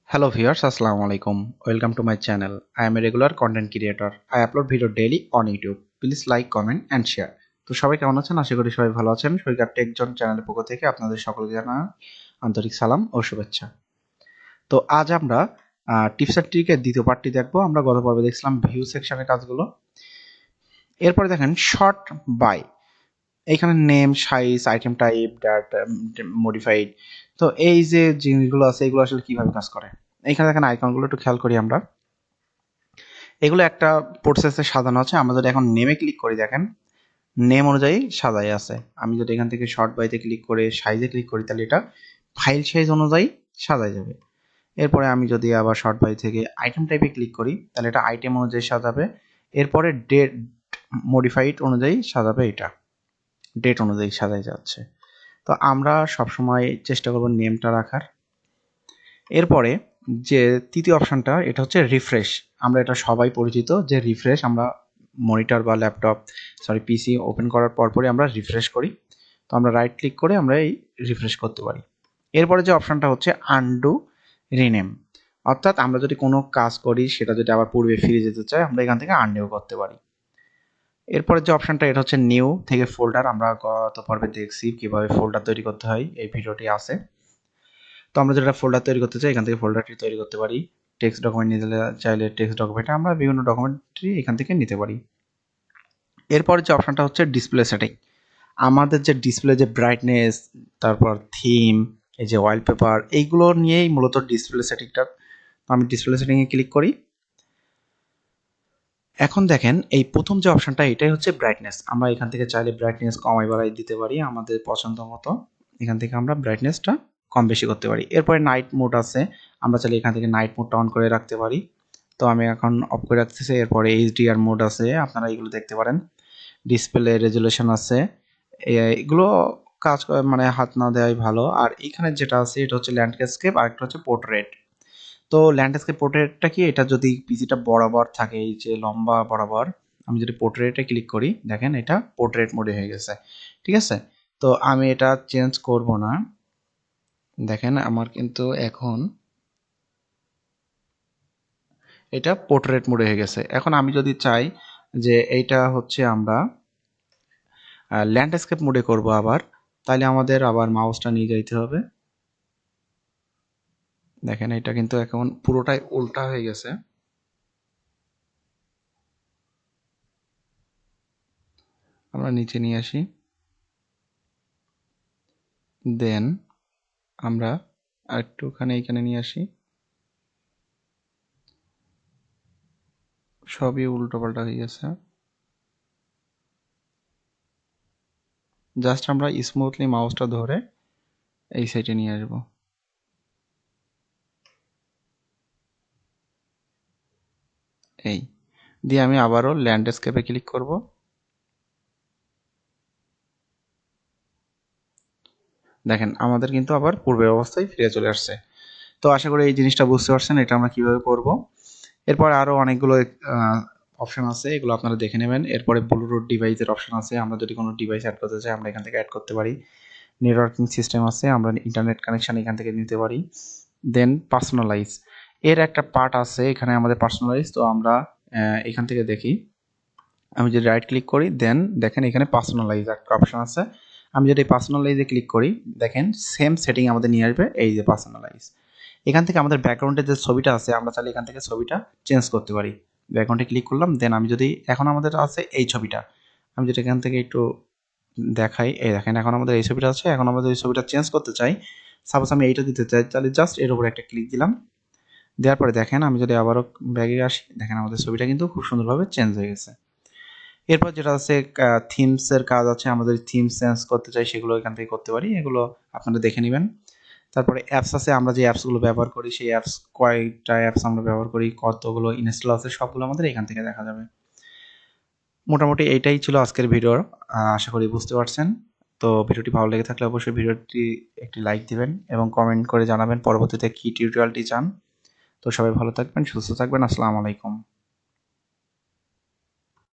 Hello viewers, Assalamu alaikum. Welcome to my channel. I am a regular content creator. I upload video daily on YouTube. Please like, comment and share. তো সবাই কেমন আছেন? আশা করি সবাই ভালো আছেন। সৈকত টেকজোন চ্যানেলের পক্ষ থেকে আপনাদের সকলকে জানাই আন্তরিক সালাম ও শুভেচ্ছা। তো আজ আমরা টিপস এন্ড ট্রিকের দ্বিতীয় পার্টটি দেখবো। আমরা গত পর্বে দেখছিলাম ভিউ সেকশনের কাজগুলো। এরপরে দেখেন শর্ট বাই। এখানে name, size, item type, data modified. তো এই যে জিনিসগুলো আছে এগুলো আসলে কিভাবে কাজ করে? এখানে দেখেন আইকনগুলো একটু খেয়াল করি আমরা। এগুলো একটা প্রসেসে সাজানো আছে। আমরা যদি এখন নেমে ক্লিক করি, দেখেন নেম অনুযায়ী সাজাই আছে। আমি যদি এখান থেকে শর্ট বাইতে ক্লিক করে সাইজে ক্লিক করি তাহলে এটা ফাইল সাইজ অনুযায়ী সাজাই যাবে। এরপরে আমি যদি আবার শর্ট বাই থেকে আইটেম টাইপে ক্লিক করি তাহলে এটা আইটেম অনুযায়ী সাজাবে। এরপরে ডেট মডিফাইড অনুযায়ী সাজাবে, এটা ডেট অনুযায়ী সাজাই যাচ্ছে। তো আমরা সবসময় চেষ্টা করব নেমটা রাখার। এরপরে যে তৃতীয় অপশনটা এটা হচ্ছে রিফ্রেশ। আমরা এটা সবাই পরিচিত যে রিফ্রেশ, আমরা মনিটর বা ল্যাপটপ পিসি ওপেন করার পরপরই আমরা রিফ্রেশ করি। তো আমরা রাইট ক্লিক করে আমরা এই রিফ্রেশ করতে পারি। এরপরে যে অপশনটা হচ্ছে আনডু রিনেম, অর্থাৎ আমরা যদি কোনো কাজ করি সেটা যদি আবার পূর্বে ফিরে যেতে চাই আমরা এখান থেকে আনডু করতে পারি। এরপরে যে অপশনটা এটা হচ্ছে নিউ থেকে ফোল্ডার। আমরা গত পর্বে দেখছি কিভাবে ফোল্ডার তৈরি করতে হয়, এই ভিডিওটি আছে। তো আমরা যেটা ফোল্ডার তৈরি করতে চাই এখান থেকে ফোল্ডারটি তৈরি করতে পারি। টেক্সট ডকুমেন্ট নিতে চাইলে টেক্সট ডকুমেন্টে আমরা বিভিন্ন ডকুমেন্টটি এখান থেকে নিতে পারি। এরপর যে অপশনটা হচ্ছে ডিসপ্লে সেটিং। আমাদের যে ডিসপ্লে যে ব্রাইটনেস, তারপর থিম, এই যে ওয়ালপেপার, এইগুলো নিয়েই মূলত ডিসপ্লে সেটিংটা। আমি ডিসপ্লে সেটিংয়ে ক্লিক করি। এখন দেখেন এই প্রথম যে অপশনটা এটাই হচ্ছে ব্রাইটনেস। আমরা এখান থেকে চাইলে ব্রাইটনেস কমাই বাড়াই দিতে পারি আমাদের পছন্দ মতো। এখান থেকে আমরা ব্রাইটনেসটা কম বেশি করতে পারি। এরপরে নাইট মোড আছে, আমরা চাইলে এখান থেকে নাইট মোডটা অন করে রাখতে পারি। তো আমি এখন অফ করে রাখতেছি। এরপরে এইচডিআর মোড আছে, আপনারা এগুলো দেখতে পারেন। ডিসপ্লে রেজুলেশন আছে, এগুলো কাজ মানে হাত না দেওয়াই ভালো। আর এখানে যেটা আছে এটা হচ্ছে ল্যান্ডস্কেপ আর একটা হচ্ছে পোর্ট্রেট। তো ল্যান্ডস্কেপ পোর্ট্রেটটা কি, এটা যদি পিসিটা বরাবর থাকে, এই যে লম্বা বরাবর, আমি যদি পোর্ট্রেটে ক্লিক করি দেখেন এটা পোর্ট্রেট মোডে হয়ে গেছে। ঠিক আছে, তো আমি এটা চেঞ্জ করব না। দেখেন আমার কিন্তু এখন এটা পোর্ট্রেট মোডে হয়ে গেছে। এখন আমি যদি চাই যে এইটা হচ্ছে আমরা ল্যান্ডস্কেপ মোডে করব আবার, তাহলে আমাদের আবার মাউসটা নিয়ে যাইতে হবে। দেখেন এটা কিন্তু এখন পুরোটাই উল্টা হয়ে গেছে। আমরা নিচে নিয়ে আসি, দেন আমরা একটুখানি এখানে নিয়ে আসি, সবই উল্টো পাল্টা হয়ে গেছে। জাস্ট আমরা স্মুথলি মাউসটা ধরে এই সাইডে নিয়ে আসব। এই দিয়ে আমি আবারও ল্যান্ডস্কেপে ক্লিক করব। দেখেন আমাদের কিন্তু আবার পূর্বের অবস্থায় ফিরে চলে আসছে। তো আশা করি এই জিনিসটা বুঝতে পারছেন এটা আমরা কিভাবে করব। এরপর আরও অনেকগুলো অপশন আছে, এগুলো আপনারা দেখে নেবেন। এরপরে ব্লুটুথ ডিভাইসের অপশন আছে, আমরা যদি কোনো ডিভাইস অ্যাড করতে চাই আমরা এখান থেকে অ্যাড করতে পারি। নেটওয়ার্কিং সিস্টেম আছে, আমরা ইন্টারনেট কানেকশন এখান থেকে নিতে পারি। দেন পার্সোনালাইজ এর একটা পার্ট আছে এখানে আমাদের পার্সোনালাইজ। তো আমরা এখান থেকে দেখি, আমি যদি রাইট ক্লিক করি দেন দেখেন এখানে পার্সোনালাইজ একটা অপশন আছে। আমি যদি পার্সোনালাইজে ক্লিক করি দেখেন সেম সেটিং আমাদের নিয়ে আসবে, এই যে পার্সোনালাইজ। এখান থেকে আমাদের ব্যাকগ্রাউন্ডের যে ছবিটা আছে আমরা চাইলে এখান থেকে ছবিটা চেঞ্জ করতে পারি। ব্যাকগ্রাউন্ডে ক্লিক করলাম, দেন আমি যদি এখন আমাদের আছে এই ছবিটা, আমি যদি এখান থেকে একটু দেখাই, এই দেখেন এখন আমাদের এই ছবিটা আছে। এখন আমাদের এই ছবিটা চেঞ্জ করতে চাই, সাপোজ আমি এইটা দিতে চাই, তাহলে জাস্ট এর উপরে একটা ক্লিক দিলাম। দেওয়ার পরে দেখেন আমি যদি আবারও ব্যাগে আসি দেখেন আমাদের ছবিটা কিন্তু খুব সুন্দরভাবে চেঞ্জ হয়ে গেছে। এরপর যেটা আছে থিমসের কাজ আছে, আমাদের থিম চেঞ্জ করতে চাই সেগুলো এখান থেকে করতে পারি, এগুলো আপনারা দেখে নেবেন। তারপরে অ্যাপস আছে, আমরা যে অ্যাপসগুলো ব্যবহার করি সেই অ্যাপস কয়েকটা অ্যাপস আমরা ব্যবহার করি, কতগুলো ইনস্টল আছে সবগুলো আমাদের এখান থেকে দেখা যাবে। মোটামুটি এইটাই ছিল আজকের ভিডিও, আশা করি বুঝতে পারছেন। তো ভিডিওটি ভালো লেগে থাকলে অবশ্যই ভিডিওটি একটি লাইক দিবেন এবং কমেন্ট করে জানাবেন পরবর্তীতে কী টিউটোরিয়ালটি চান। তো সবাই ভালো থাকবেন, সুস্থ থাকবেন, আসসালামু আলাইকুম।